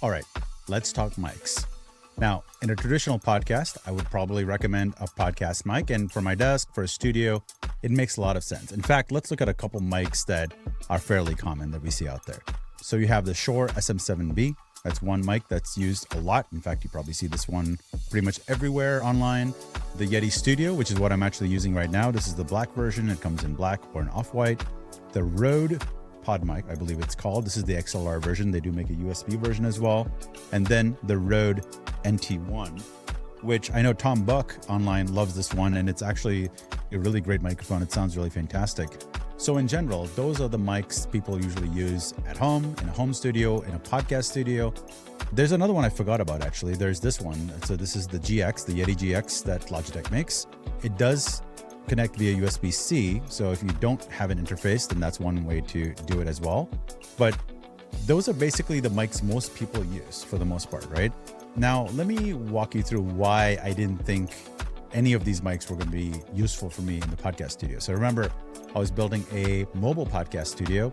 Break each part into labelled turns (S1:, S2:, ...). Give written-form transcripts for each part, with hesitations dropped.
S1: All right, let's talk mics. Now, in a traditional podcast, I would probably recommend a podcast mic. And for my desk, for a studio, it makes a lot of sense. In fact, let's look at a couple mics that are fairly common that we see out there. So you have the Shure SM7B. That's one mic that's used a lot. In fact, you probably see this one pretty much everywhere online. The Yeti Studio, which is what I'm actually using right now. This is the black version. It comes in black or an off-white. The Rode PodMic, I believe it's called. This is the XLR version. They do make a USB version as well. And then the Rode NT1, which I know Tom Buck online loves this one, and it's actually a really great microphone. It sounds really fantastic. So in general, those are the mics people usually use at home, in a home studio, in a podcast studio. There's another one I forgot about, actually. There's this one. So this is the GX, the Yeti GX that Logitech makes. It does connect via USB-C. So if you don't have an interface, then that's one way to do it as well. But those are basically the mics most people use for the most part, right? Now, let me walk you through why I didn't think any of these mics were going to be useful for me in the podcast studio. So remember, I was building a mobile podcast studio.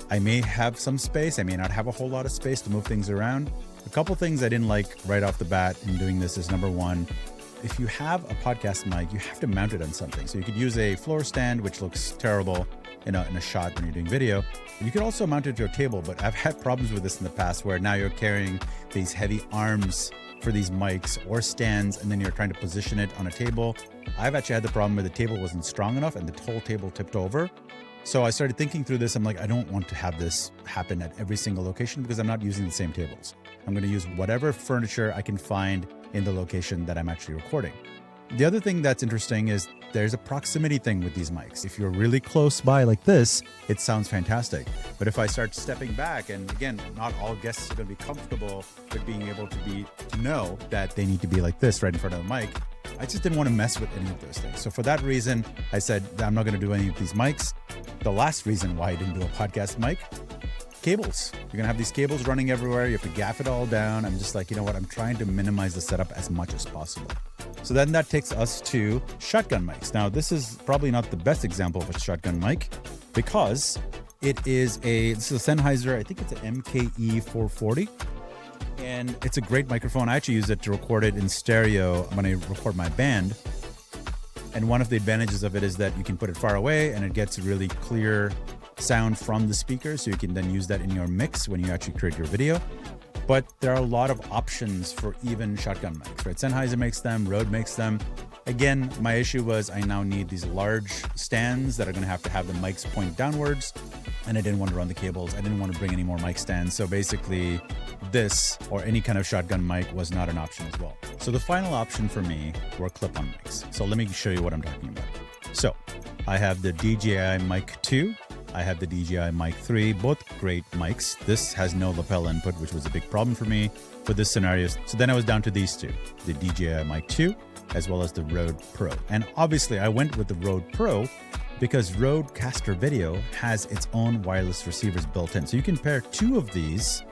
S1: I may have some space. I may not have a whole lot of space to move things around. A couple things I didn't like right off the bat in doing this is, number one, if you have a podcast mic, you have to mount it on something. So you could use a floor stand, which looks terrible in a shot when you're doing video. You could also mount it to your table, but I've had problems with this in the past where now you're carrying these heavy arms for these mics or stands, and then you're trying to position it on a table. I've actually had the problem where the table wasn't strong enough and the whole table tipped over. So I started thinking through this. I'm like, I don't want to have this happen at every single location because I'm not using the same tables. I'm going to use whatever furniture I can find in the location that I'm actually recording. The other thing that's interesting is there's a proximity thing with these mics. If you're really close by like this, it sounds fantastic. But if I start stepping back, and again, not all guests are going to be comfortable with being able to know that they need to be like this right in front of the mic. I just didn't want to mess with any of those things. So for that reason, I said I'm not going to do any of these mics. The last reason why I didn't do a podcast mic, cables. You're going to have these cables running everywhere. You have to gaff it all down. I'm just like, you know what? I'm trying to minimize the setup as much as possible. So then that takes us to shotgun mics. Now, this is probably not the best example of a shotgun mic because this is a Sennheiser. I think it's an MKE 440. And it's a great microphone. I actually use it to record it in stereo when I record my band. And one of the advantages of it is that you can put it far away and it gets really clear sound from the speaker. So you can then use that in your mix when you actually create your video. But there are a lot of options for even shotgun mics, right? Sennheiser makes them, Rode makes them. Again, my issue was I now need these large stands that are going to have the mics point downwards. And I didn't want to run the cables. I didn't want to bring any more mic stands. So basically this or any kind of shotgun mic was not an option as well. So the final option for me were clip-on mics. So let me show you what I'm talking about. So I have the DJI Mic 2. I have the DJI Mic 3, both great mics. This has no lapel input, which was a big problem for me for this scenario. So then I was down to these two, the DJI Mic 2, as well as the Rode Pro. And obviously I went with the Rode Pro because RODECaster Video has its own wireless receivers built in. So you can pair two of these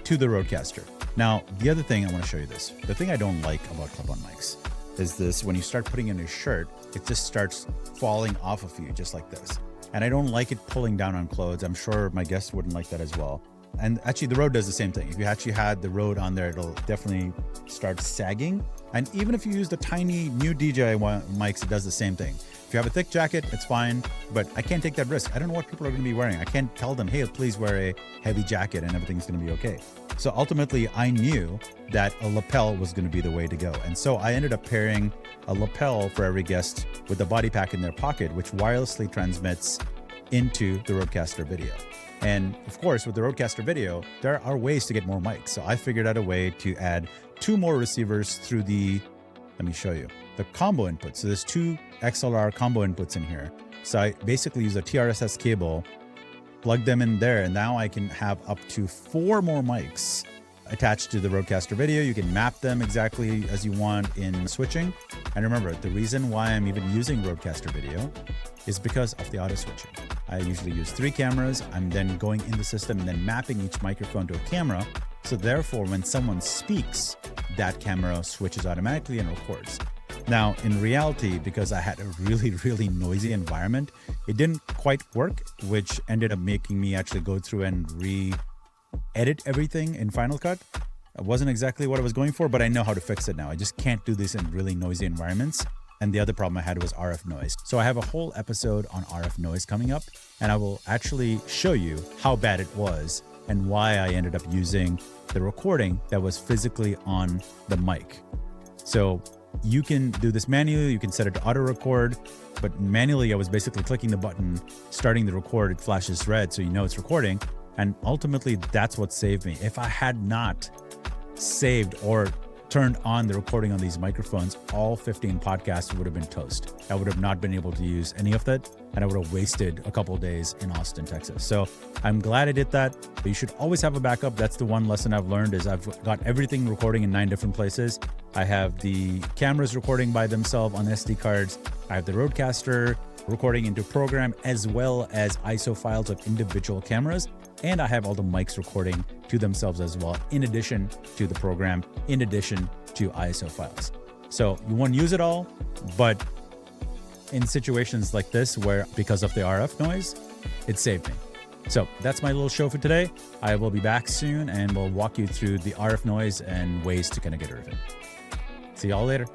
S1: to the RODECaster. Now, the other thing, I want to show you this. The thing I don't like about clip-on mics is this: when you start putting in a shirt, it just starts falling off of you just like this. And I don't like it pulling down on clothes. I'm sure my guests wouldn't like that as well. And actually the Rode does the same thing. If you actually had the Rode on there, it'll definitely start sagging. And even if you use the tiny new DJI mics, it does the same thing. If you have a thick jacket, it's fine, but I can't take that risk. I don't know what people are going to be wearing. I can't tell them, hey, please wear a heavy jacket and everything's going to be okay. So ultimately, I knew that a lapel was going to be the way to go. And so I ended up pairing a lapel for every guest with a body pack in their pocket, which wirelessly transmits into the RODECaster Video. And of course, with the RODECaster Video, there are ways to get more mics. So I figured out a way to add two more receivers through let me show you, the combo input. So there's two XLR combo inputs in here. So I basically use a TRRS cable, plug them in there, and now I can have up to 4 more mics attached to the RODECaster Video. You can map them exactly as you want in switching. And remember, the reason why I'm even using RODECaster Video is because of the auto switching. I usually use 3 cameras. I'm then going in the system and then mapping each microphone to a camera. So therefore, when someone speaks, that camera switches automatically and records. Now, in reality, because I had a really, really noisy environment, it didn't quite work, which ended up making me actually go through and re-edit everything in Final Cut. It wasn't exactly what I was going for, but I know how to fix it now. I just can't do this in really noisy environments. And the other problem I had was RF noise. So I have a whole episode on RF noise coming up, and I will actually show you how bad it was and why I ended up using the recording that was physically on the mic. So you can do this manually. You can set it to auto record, but manually I was basically clicking the button, starting the record, it flashes red so you know it's recording. And ultimately that's what saved me. If I had not saved or turned on the recording on these microphones, all 15 podcasts would have been toast. I would have not been able to use any of that, and I would have wasted a couple of days in Austin, Texas. So I'm glad I did that, but you should always have a backup. That's the one lesson I've learned is I've got everything recording in 9 different places. I have the cameras recording by themselves on SD cards. I have the RODECaster recording into program, as well as ISO files of individual cameras. And I have all the mics recording to themselves as well, in addition to the program, in addition to ISO files. So you want to use it all, but in situations like this where because of the RF noise, it saved me. So that's my little show for today. I will be back soon and we'll walk you through the RF noise and ways to kind of get rid of it. See y'all later.